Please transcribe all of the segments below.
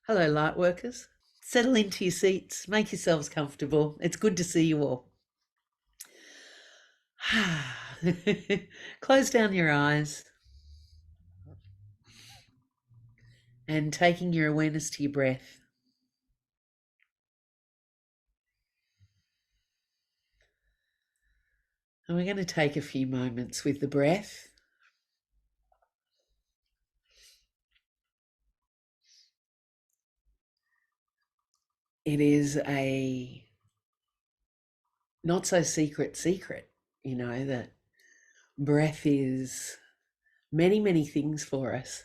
Hello, Lightworkers. Settle into your seats, make yourselves comfortable. It's good to see you all. Close down your eyes and taking your awareness to your breath. And we're going to take a few moments with the breath. It is a not so secret, that breath is many, many things for us.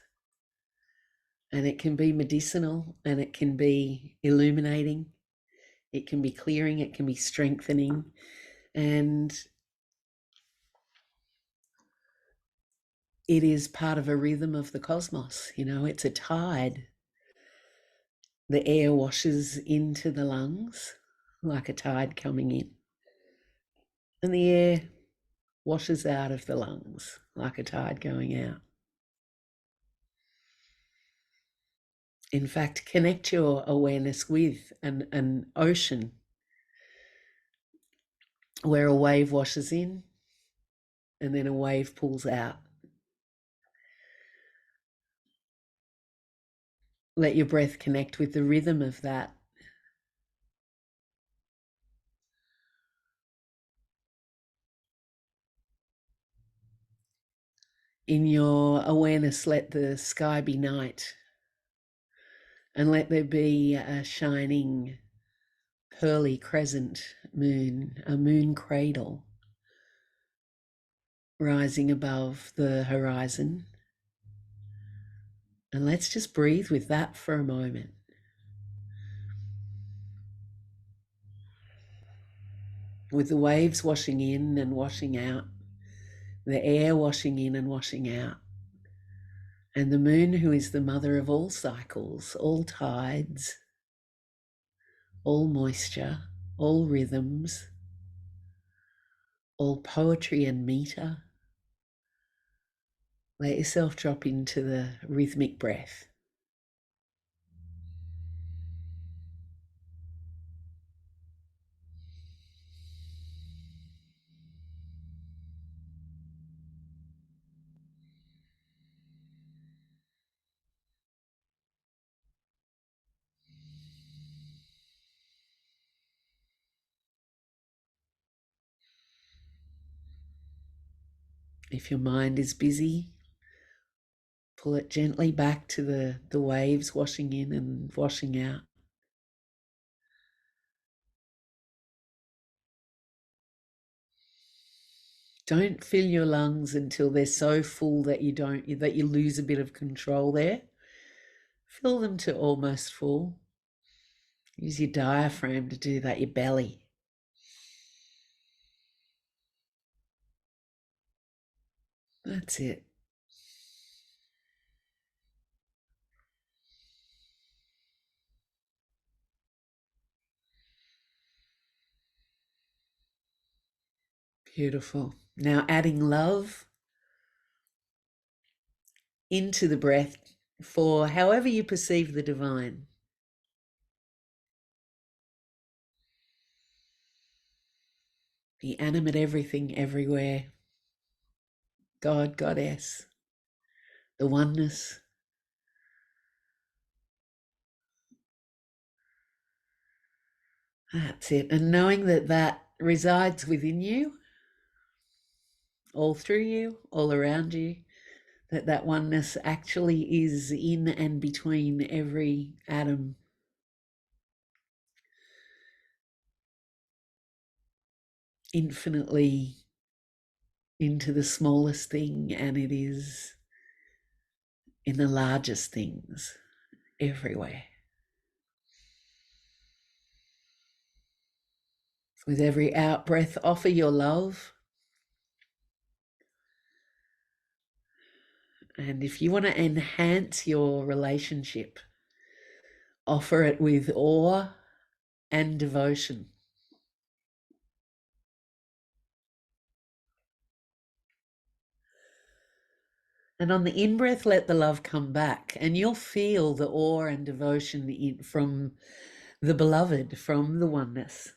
And it can be medicinal and it can be illuminating. It can be clearing, it can be strengthening. And it is part of a rhythm of the cosmos. It's a tide. The air washes into the lungs like a tide coming in, and the air washes out of the lungs like a tide going out. In fact, connect your awareness with an ocean where a wave washes in and then a wave pulls out. Let your breath connect with the rhythm of that. In your awareness, let the sky be night and let there be a shining pearly crescent moon, a moon cradle rising above the horizon. And let's just breathe with that for a moment. With the waves washing in and washing out, the air washing in and washing out, and the moon, who is the mother of all cycles, all tides, all moisture, all rhythms, all poetry and meter. Let yourself drop into the rhythmic breath. If your mind is busy, pull it gently back to the waves washing in and washing out. Don't fill your lungs until they're so full that you lose a bit of control there. Fill them to almost full. Use your diaphragm to do that, your belly. That's it. Beautiful. Now adding love into the breath for however you perceive the divine. The animate everything everywhere. God, Goddess, the oneness. That's it. And knowing that that resides within you, all through you, all around you, that oneness actually is in and between every atom. Infinitely into the smallest thing, and it is in the largest things everywhere. With every out breath, offer your love. And if you want to enhance your relationship, offer it with awe and devotion. And on the in-breath, let the love come back, and you'll feel the awe and devotion from the beloved, from the oneness,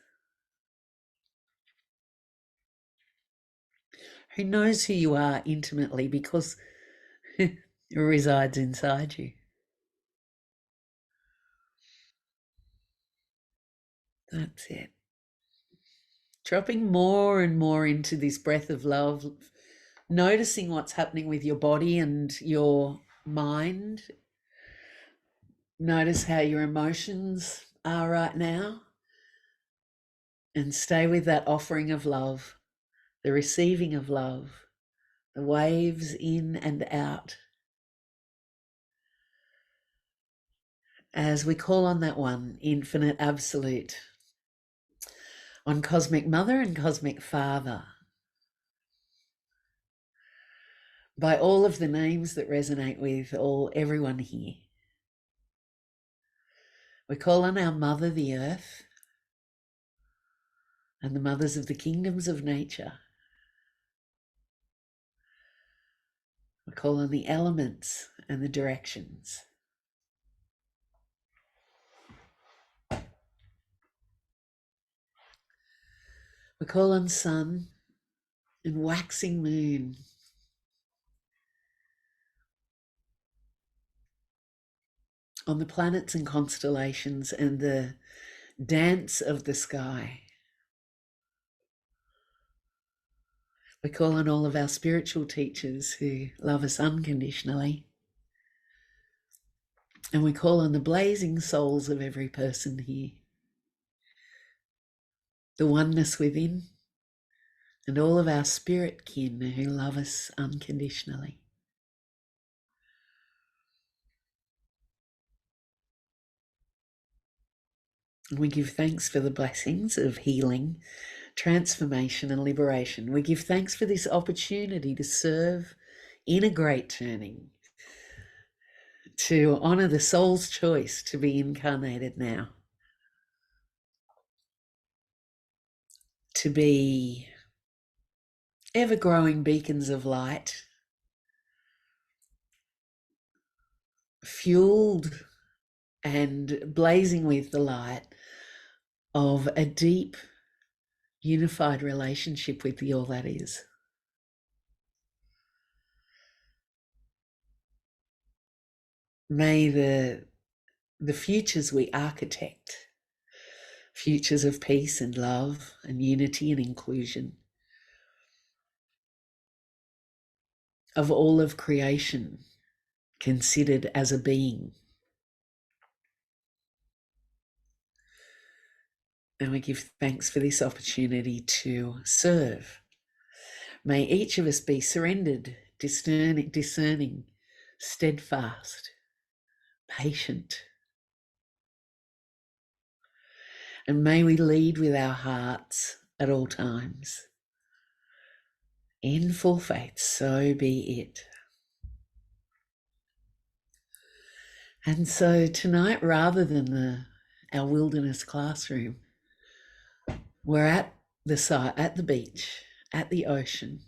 who knows who you are intimately because it resides inside you. That's it. Dropping more and more into this breath of love, noticing what's happening with your body and your mind. Notice how your emotions are right now, and stay with that offering of love, the receiving of love, the waves in and out, as we call on that one, infinite absolute, on Cosmic Mother and Cosmic Father, by all of the names that resonate with everyone here. We call on our Mother, the Earth, and the mothers of the kingdoms of nature. We call on the elements and the directions. We call on sun and waxing moon, on the planets and constellations and the dance of the sky. We call on all of our spiritual teachers who love us unconditionally. And we call on the blazing souls of every person here, the oneness within, and all of our spirit kin who love us unconditionally. And we give thanks for the blessings of healing, transformation, and liberation. We give thanks for this opportunity to serve in a great turning, to honour the soul's choice to be incarnated now, to be ever-growing beacons of light, fueled and blazing with the light of a deep, unified relationship with the all that is. May the futures we architect, futures of peace and love and unity and inclusion, of all of creation considered as a being. And we give thanks for this opportunity to serve. May each of us be surrendered, discerning, steadfast, patient. And may we lead with our hearts at all times. In full faith, so be it. And so tonight, rather than our wilderness classroom, we're at the beach, at the ocean.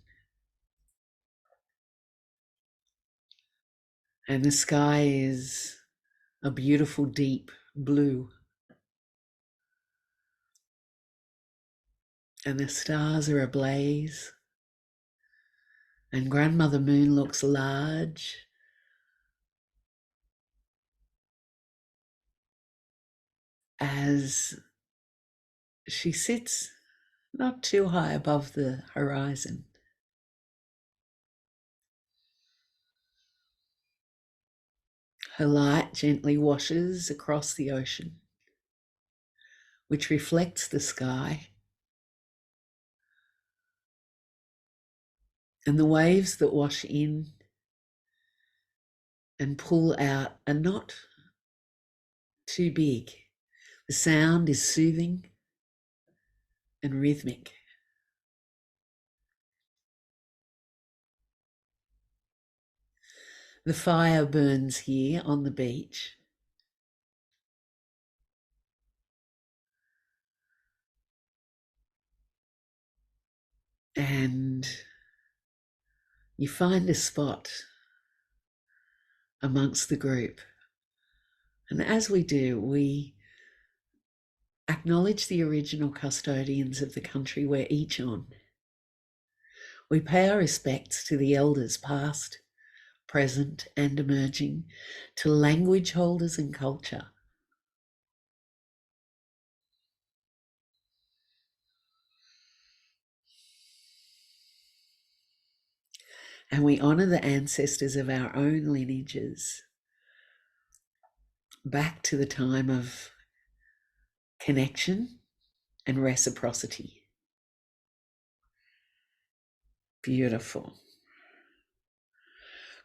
And the sky is a beautiful deep blue. And the stars are ablaze. And Grandmother Moon looks large. As she sits not too high above the horizon. Her light gently washes across the ocean, which reflects the sky. And the waves that wash in and pull out are not too big. The sound is soothing and rhythmic. The fire burns here on the beach. And you find a spot amongst the group. And as we do, we acknowledge the original custodians of the country we're each on. We pay our respects to the elders past, present, and emerging, to language holders and culture. And we honour the ancestors of our own lineages back to the time of connection and reciprocity. Beautiful.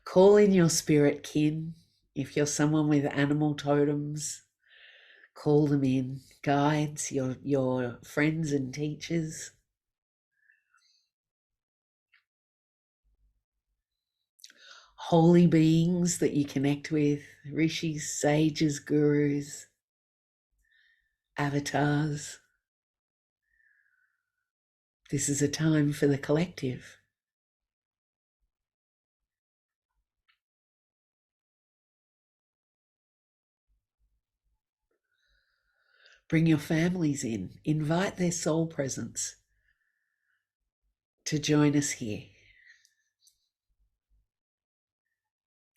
Call in your spirit kin. If you're someone with animal totems, call them in. Guides, your friends and teachers. Holy beings that you connect with, rishis, sages, gurus, avatars. This is a time for the collective. Bring your families in. Invite their soul presence to join us here.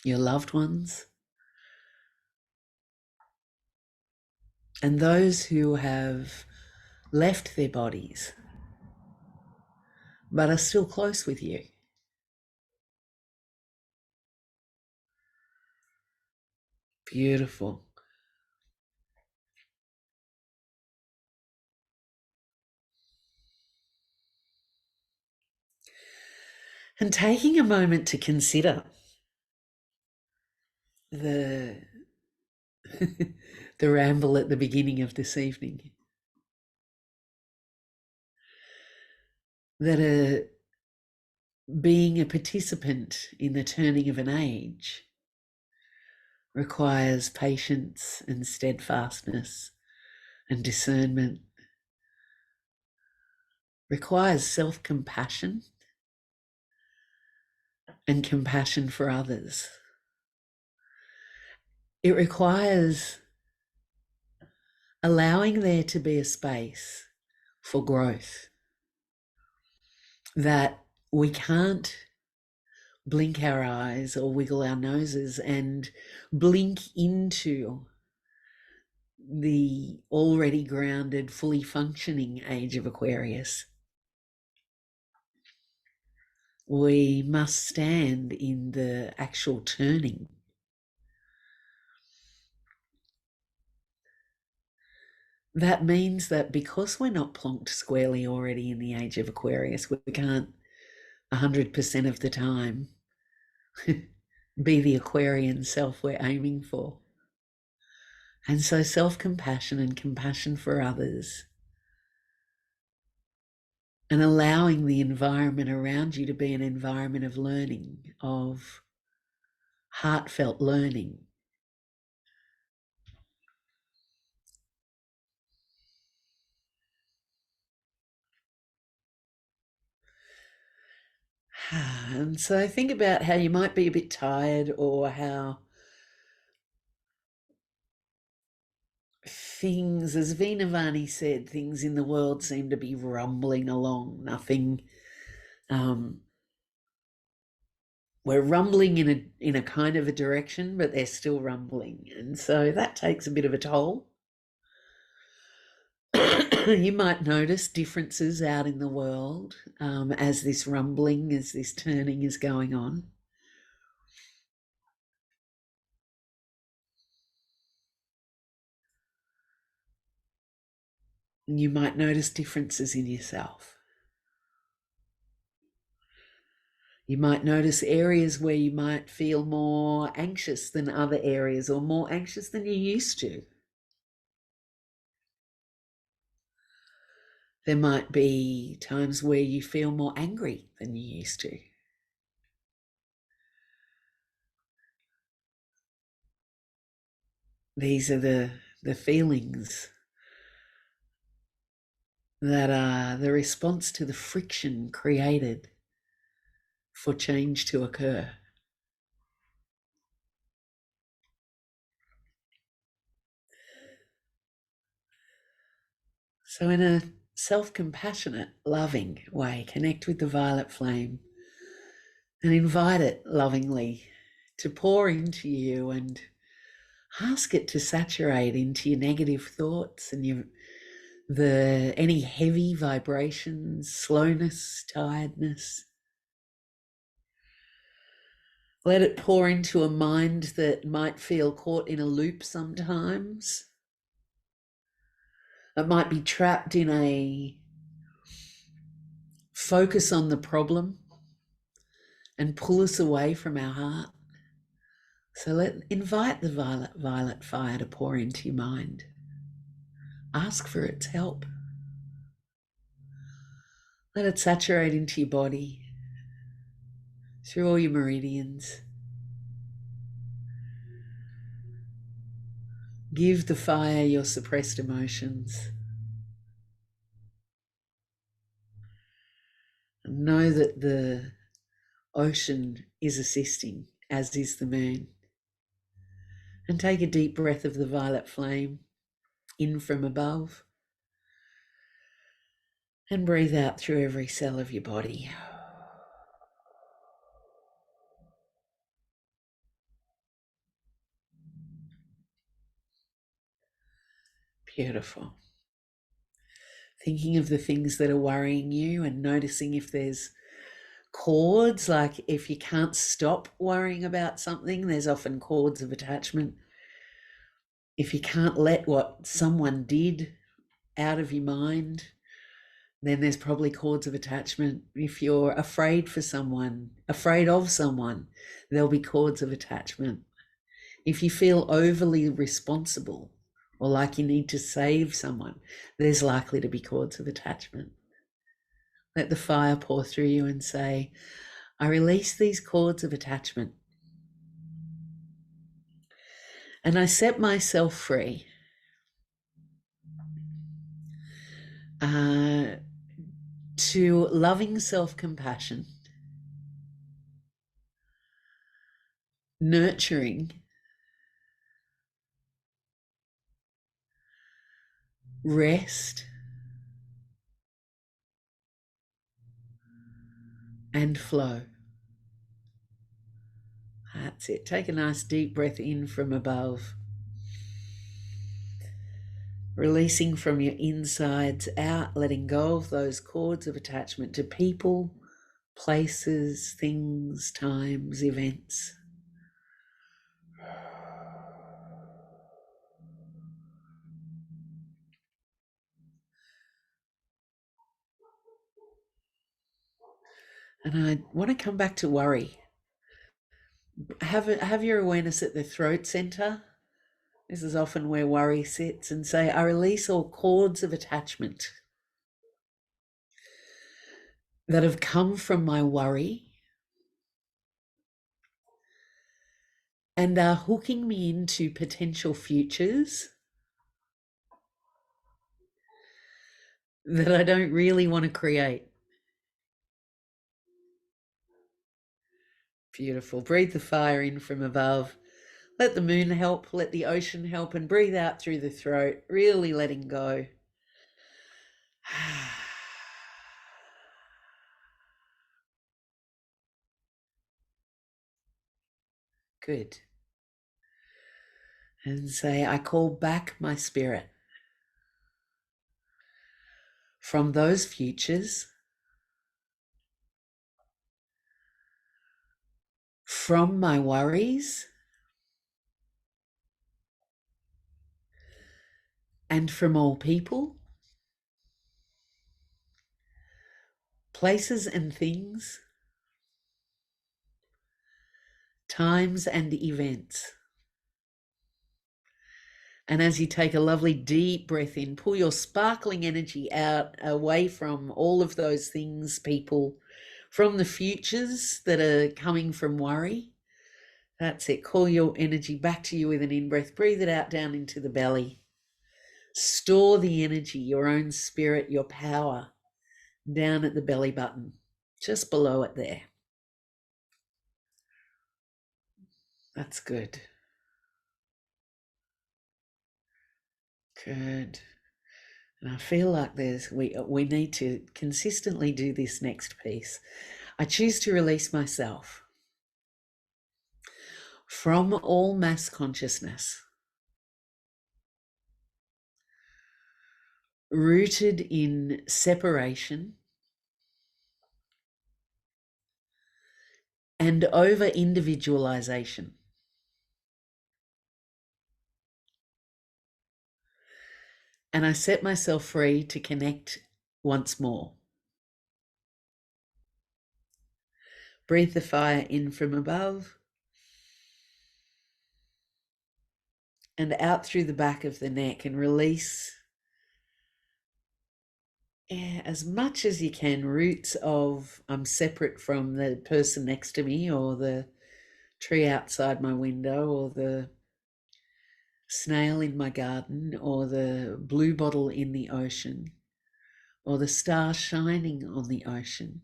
Your loved ones and those who have left their bodies but are still close with you. Beautiful. And taking a moment to consider the the ramble at the beginning of this evening, that being a participant in the turning of an age requires patience and steadfastness and discernment, requires self-compassion and compassion for others. It requires allowing there to be a space for growth, that we can't blink our eyes or wiggle our noses and blink into the already grounded, fully functioning age of Aquarius. We must stand in the actual turning. That means that because we're not plonked squarely already in the age of Aquarius, we can't 100% of the time be the Aquarian self we're aiming for. And so self-compassion and compassion for others and allowing the environment around you to be an environment of learning, of heartfelt learning. And so think about how you might be a bit tired, or how things, as Vinavani said, things in the world seem to be rumbling along. Nothing, we're rumbling in a kind of a direction, but they're still rumbling. And so that takes a bit of a toll. You might notice differences out in the world as this rumbling, as this turning is going on. You might notice differences in yourself. You might notice areas where you might feel more anxious than other areas, or more anxious than you used to. There might be times where you feel more angry than you used to. These are the feelings that are the response to the friction created for change to occur. So, in a self-compassionate, loving way, connect with the violet flame and invite it lovingly to pour into you, and ask it to saturate into your negative thoughts and any heavy vibrations, slowness, tiredness. Let it pour into a mind that might feel caught in a loop sometimes. It might be trapped in a focus on the problem and pull us away from our heart. So invite the violet fire to pour into your mind. Ask for its help. Let it saturate into your body through all your meridians. Give the fire your suppressed emotions. And know that the ocean is assisting, as is the moon. And take a deep breath of the violet flame in from above and breathe out through every cell of your body. Beautiful. Thinking of the things that are worrying you and noticing if there's cords, like if you can't stop worrying about something, there's often cords of attachment. If you can't let what someone did out of your mind, then there's probably cords of attachment. If you're afraid of someone, there'll be cords of attachment. If you feel overly responsible or like you need to save someone, there's likely to be cords of attachment. Let the fire pour through you and say, I release these cords of attachment and I set myself free to loving self-compassion, nurturing, rest, and flow. That's it. Take a nice deep breath in from above, releasing from your insides out, letting go of those cords of attachment to people, places, things, times, events. And I want to come back to worry. Have your awareness at the throat center. This is often where worry sits, and say, I release all cords of attachment that have come from my worry and are hooking me into potential futures that I don't really want to create. Beautiful. Breathe the fire in from above. Let the moon help, let the ocean help, and breathe out through the throat, really letting go. Good. And say, I call back my spirit from those futures, from my worries, and from all people, places and things, times and events. And as you take a lovely deep breath in, pull your sparkling energy out away from all of those things, people, from the futures that are coming from worry. That's it. Call your energy back to you with an in-breath. Breathe it out down into the belly. Store the energy, your own spirit, your power, down at the belly button, just below it there. That's good. Good. And I feel like we need to consistently do this next piece. I choose to release myself from all mass consciousness, rooted in separation and over individualization. And I set myself free to connect once more. Breathe the fire in from above and out through the back of the neck, and release as much as you can roots of I'm separate from the person next to me, or the tree outside my window, or the snail in my garden, or the blue bottle in the ocean, or the star shining on the ocean.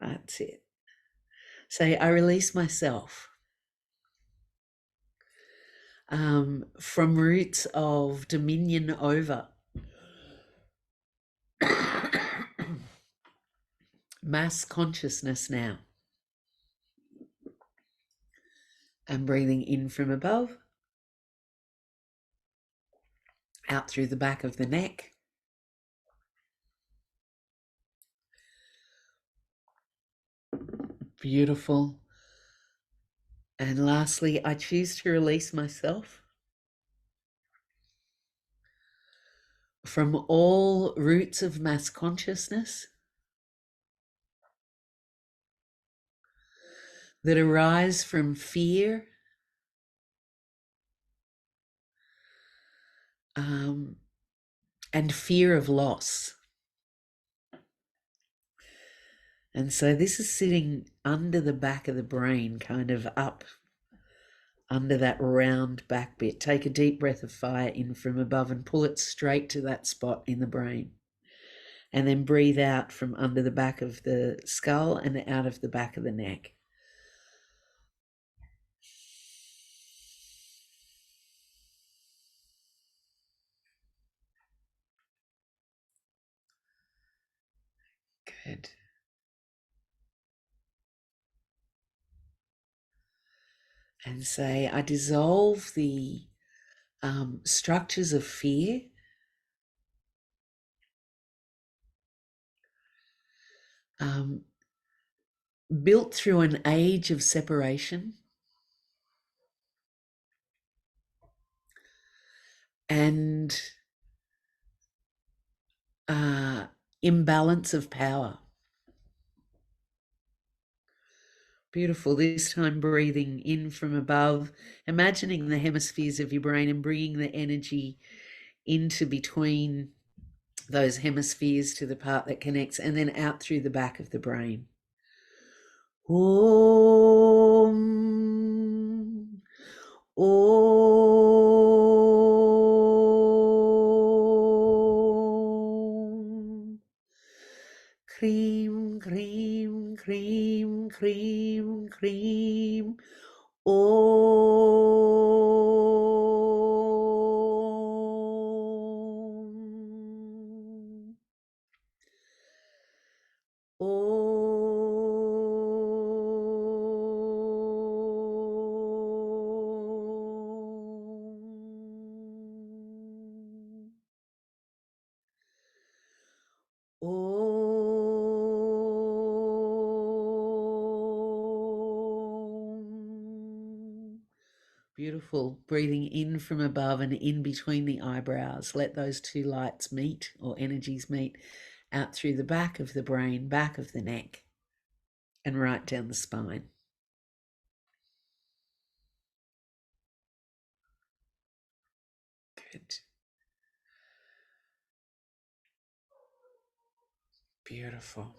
That's it. Say, I release myself from roots of dominion over mass consciousness now. I'm breathing in from above, out through the back of the neck. Beautiful. And lastly, I choose to release myself from all roots of mass consciousness that arise from fear, and fear of loss. And so this is sitting under the back of the brain, kind of up under that round back bit. Take a deep breath of fire in from above and pull it straight to that spot in the brain. And then breathe out from under the back of the skull and out of the back of the neck. Good. And say, I dissolve the structures of fear, built through an age of separation and imbalance of power. Beautiful. This time breathing in from above, imagining the hemispheres of your brain and bringing the energy into between those hemispheres to the part that connects, and then out through the back of the brain. Om. Om. Cream, cream, cream, cream, cream. Om. Om. Om. Beautiful. Breathing in from above and in between the eyebrows. Let those two lights meet, or energies meet, out through the back of the brain, back of the neck, and right down the spine. Good. Beautiful.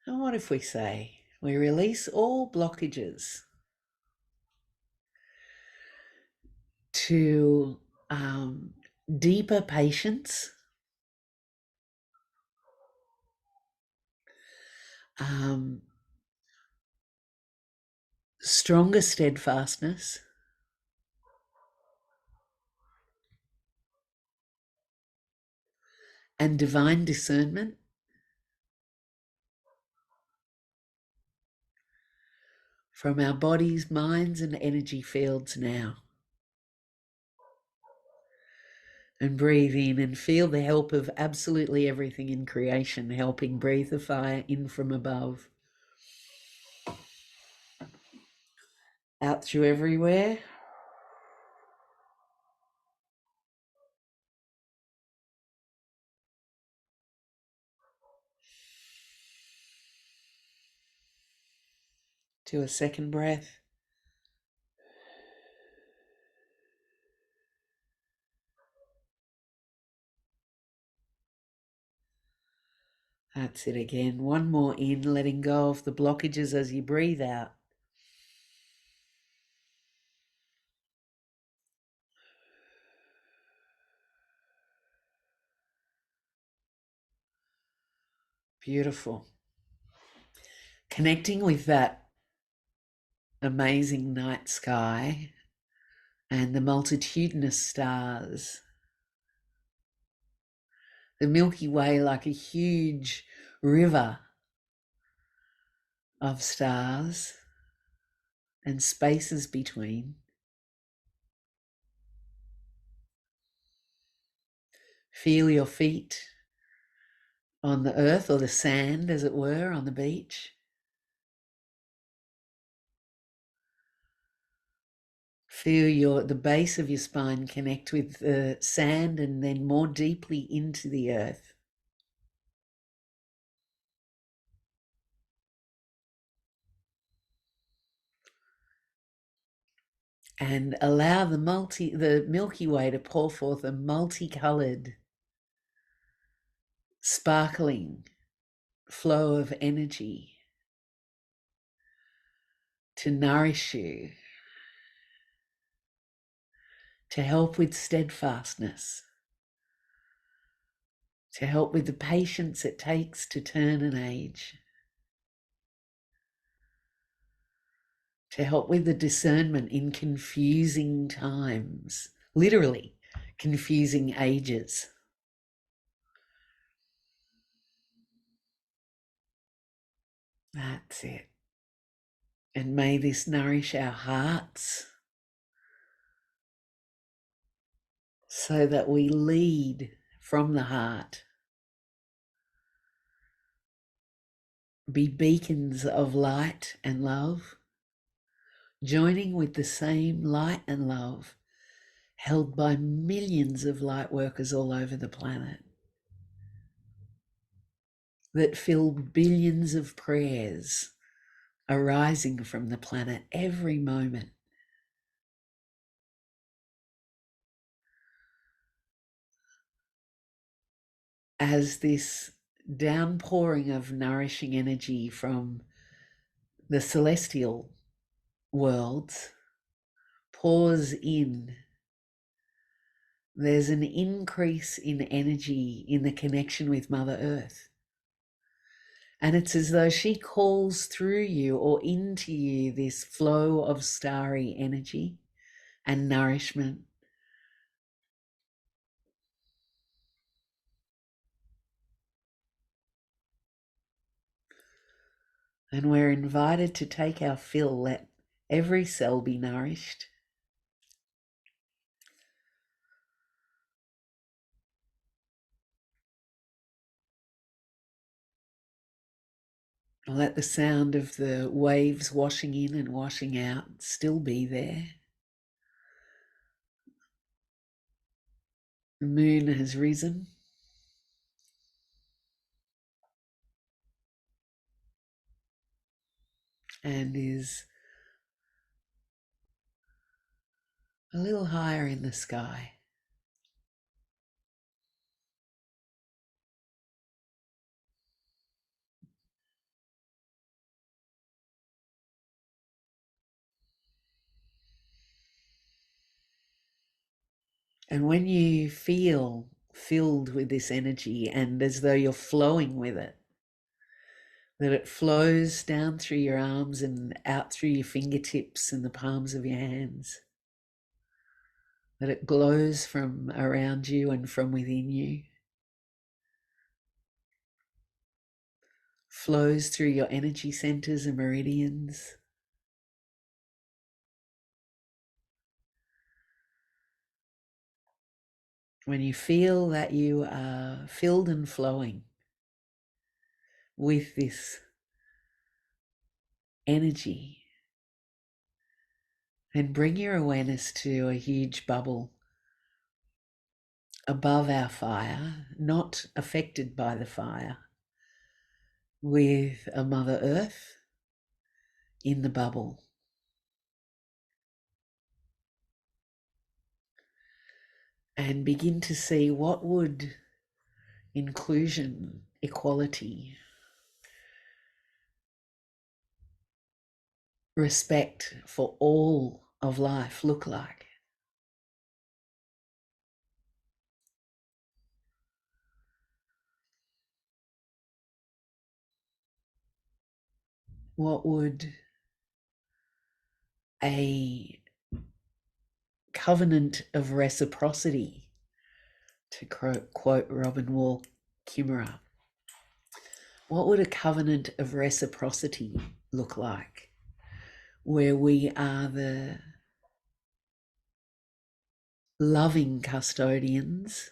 And what if we say we release all blockages to deeper patience, stronger steadfastness, and divine discernment from our bodies, minds, and energy fields now. And breathe in and feel the help of absolutely everything in creation helping breathe the fire in from above. Out through everywhere. To a second breath. That's it again. One more in, letting go of the blockages as you breathe out. Beautiful. Connecting with that amazing night sky and the multitudinous stars. The Milky Way like a huge river of stars and spaces between. Feel your feet on the earth or the sand, as it were, on the beach. Feel the base of your spine connect with the sand and then more deeply into the earth. And allow the Milky Way to pour forth a multicolored, sparkling flow of energy to nourish you, to help with steadfastness, to help with the patience it takes to turn an age, to help with the discernment in confusing times, literally confusing ages. That's it. And may this nourish our hearts so that we lead from the heart, be beacons of light and love, joining with the same light and love held by millions of light workers all over the planet that fill billions of prayers arising from the planet every moment. As this downpouring of nourishing energy from the celestial worlds pours in, there's an increase in energy in the connection with Mother Earth. And it's as though she calls through you or into you this flow of starry energy and nourishment. And we're invited to take our fill, let every cell be nourished. Let the sound of the waves washing in and washing out still be there. The moon has risen. And is a little higher in the sky. And when you feel filled with this energy and as though you're flowing with it, that it flows down through your arms and out through your fingertips and the palms of your hands, that it glows from around you and from within you. flows through your energy centers and meridians. When you feel that you are filled and flowing with this energy, then bring your awareness to a huge bubble above our fire, not affected by the fire, with a Mother Earth in the bubble. And begin to see what would inclusion, equality, respect for all of life look like. What would a covenant of reciprocity, to quote Robin Wall Kimmerer, what would a covenant of reciprocity look like, where we are the loving custodians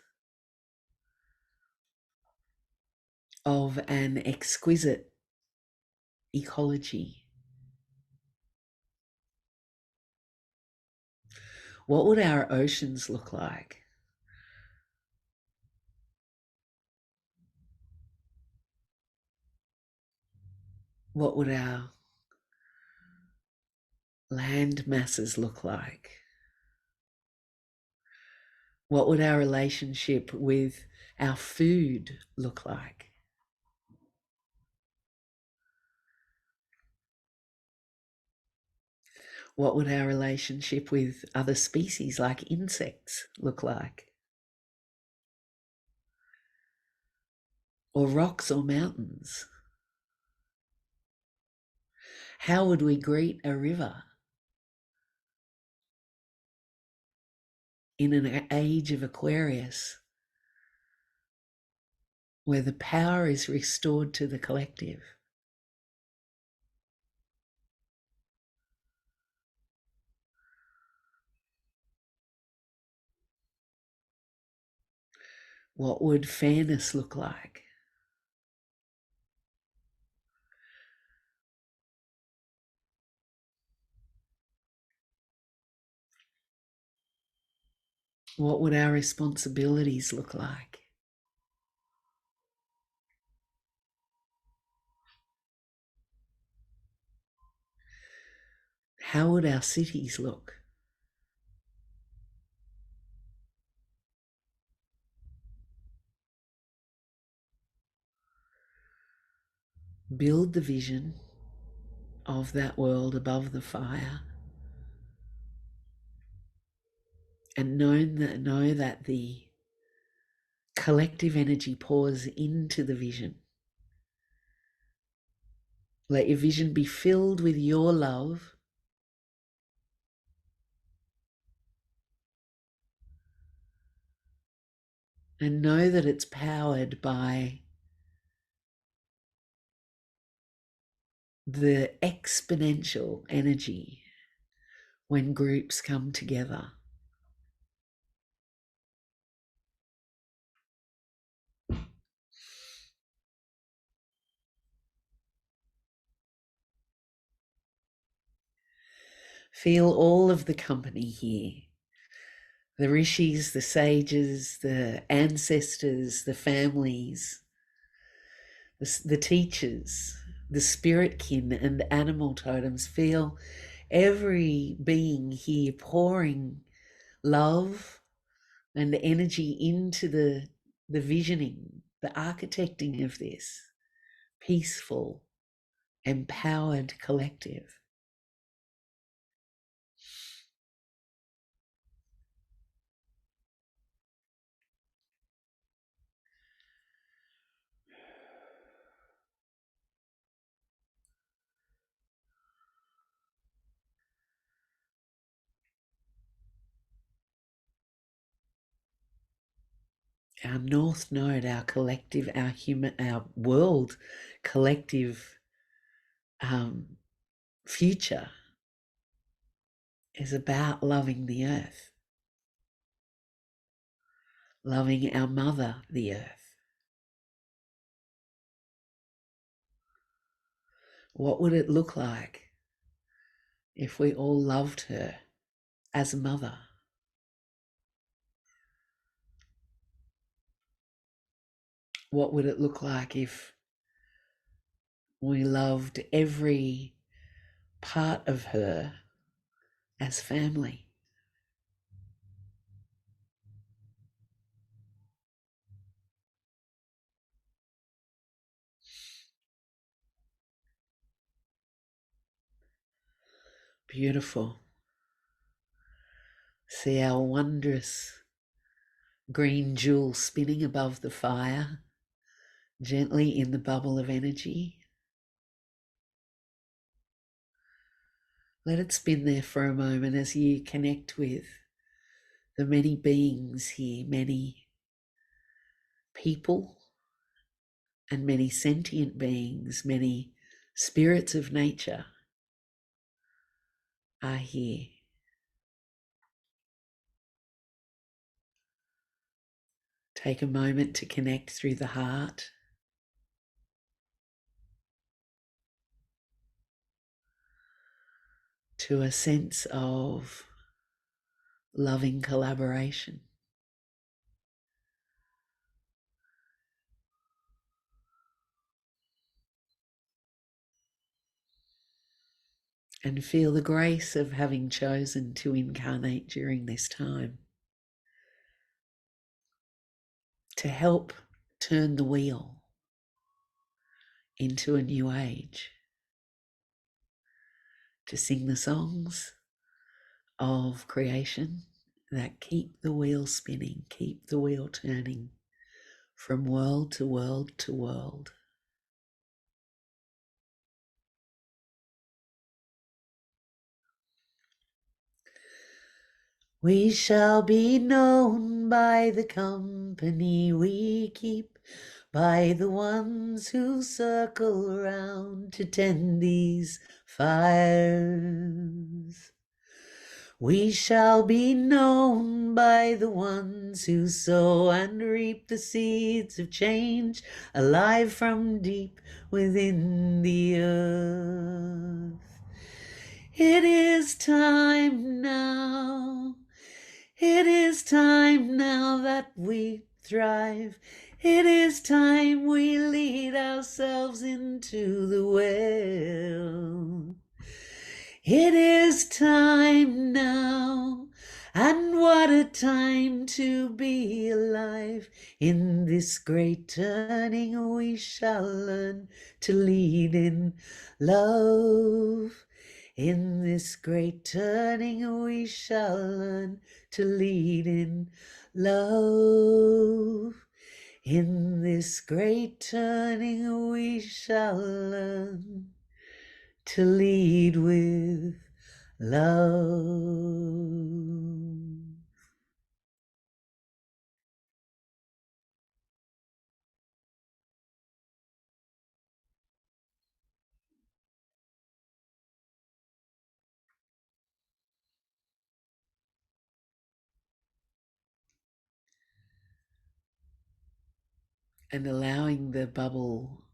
of an exquisite ecology? What would our oceans look like? What would our land masses look like? What would our relationship with our food look like? What would our relationship with other species like insects look like? Or rocks or mountains? How would we greet a river in an age of Aquarius where the power is restored to the collective? What would fairness look like? What would our responsibilities look like? How would our cities look? Build the vision of that world above the fire, and know that the collective energy pours into the vision. Let your vision be filled with your love, and know that it's powered by the exponential energy when groups come together. Feel all of the company here. The rishis, the sages, the ancestors, the families, the teachers, the spirit kin and animal totems. Feel every being here pouring love and energy into the visioning, the architecting of this peaceful, empowered collective. our north node, our collective, our human, our world collective future is about loving the earth, loving our mother, the earth. What would it look like if we all loved her as a mother? What would it look like if we loved every part of her as family? Beautiful. See our wondrous green jewel spinning above the fire, gently in the bubble of energy. Let it spin there for a moment as you connect with the many beings here, many people and many sentient beings, many spirits of nature are here. Take a moment to connect through the heart. To a sense of loving collaboration. And feel the grace of having chosen to incarnate during this time to help turn the wheel into a new age, to sing the songs of creation that keep the wheel spinning, keep the wheel turning from world to world to world. We shall be known by the company we keep, by the ones who circle around to tend these fires. We shall be known by the ones who sow and reap the seeds of change, alive from deep within the earth. It is time now. It is time now that we thrive. It is time we lead ourselves into the well. It is time now, and what a time to be alive. In this great turning we shall learn to lead in love. In this great turning we shall learn to lead in love. In this great turning we shall learn to lead with love. And allowing the bubble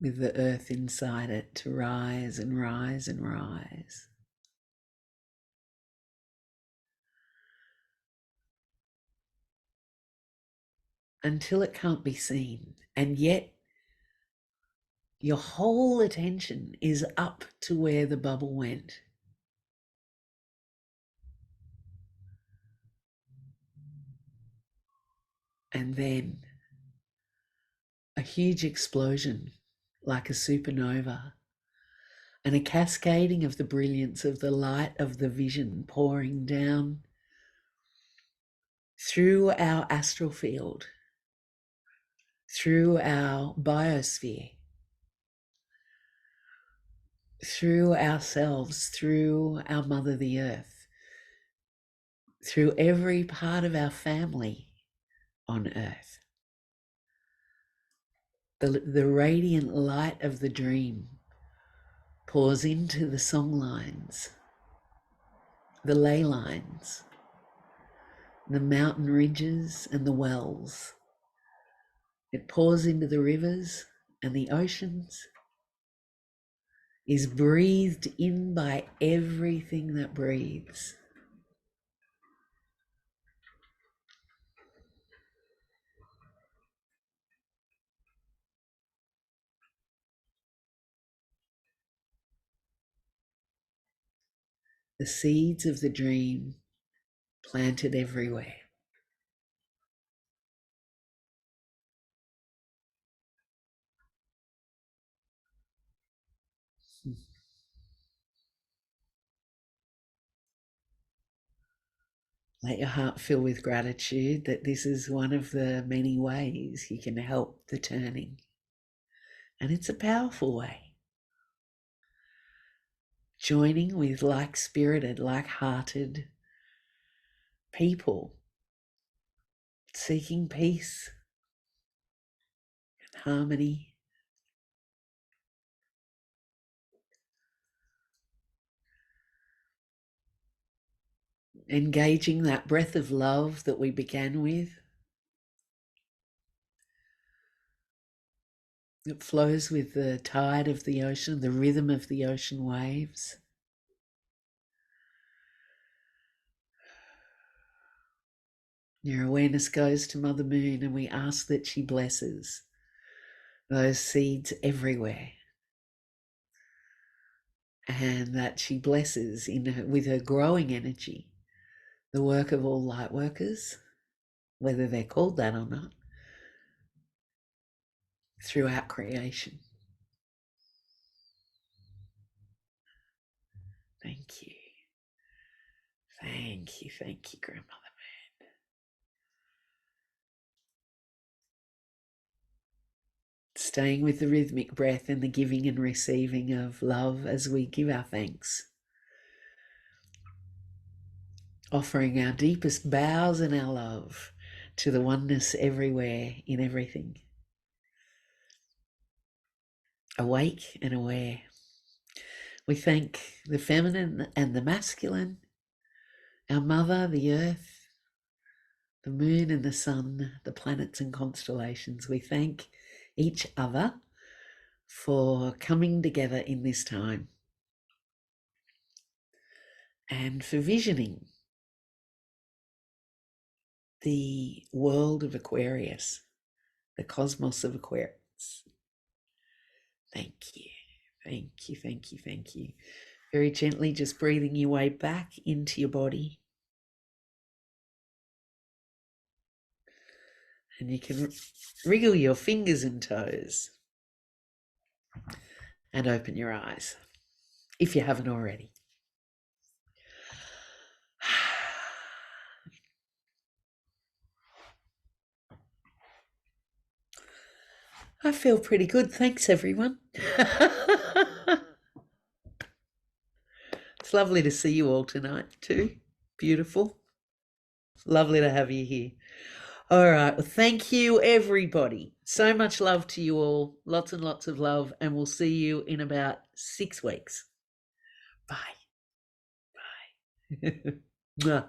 with the earth inside it to rise and rise and rise. Until it can't be seen. And yet your whole attention is up to where the bubble went. And then a huge explosion, like a supernova, and a cascading of the brilliance of the light of the vision pouring down through our astral field, through our biosphere, through ourselves, through our mother, the earth, through every part of our family on earth. The radiant light of the dream pours into the song lines, the ley lines, the mountain ridges and the wells. It pours into the rivers and the oceans, is breathed in by everything that breathes. The seeds of the dream planted everywhere. Let your heart fill with gratitude that this is one of the many ways you can help the turning. And it's a powerful way. Joining with like-spirited, like-hearted people, seeking peace and harmony. Engaging that breath of love that we began with. It flows with the tide of the ocean, the rhythm of the ocean waves. Your awareness goes to Mother Moon, and we ask that she blesses those seeds everywhere, and that she blesses with her growing energy the work of all light workers, whether they're called that or not, throughout creation. Thank you. Thank you, Grandmother. Staying with the rhythmic breath and the giving and receiving of love as we give our thanks. Offering our deepest bows and our love to the oneness everywhere in everything. Awake and aware. We thank the feminine and the masculine, our mother, the earth, the moon and the sun, the planets and constellations. We thank each other for coming together in this time and for visioning the world of Aquarius, the cosmos of Aquarius. Thank you, thank you, thank you, thank you. Very gently, just breathing your way back into your body. And you can wriggle your fingers and toes and open your eyes if you haven't already. I feel pretty good. Thanks, everyone. It's lovely to see you all tonight too. Beautiful. Lovely to have you here. All right. Well, thank you, everybody. So much love to you all. Lots and lots of love. And we'll see you in about 6 weeks. Bye. Bye.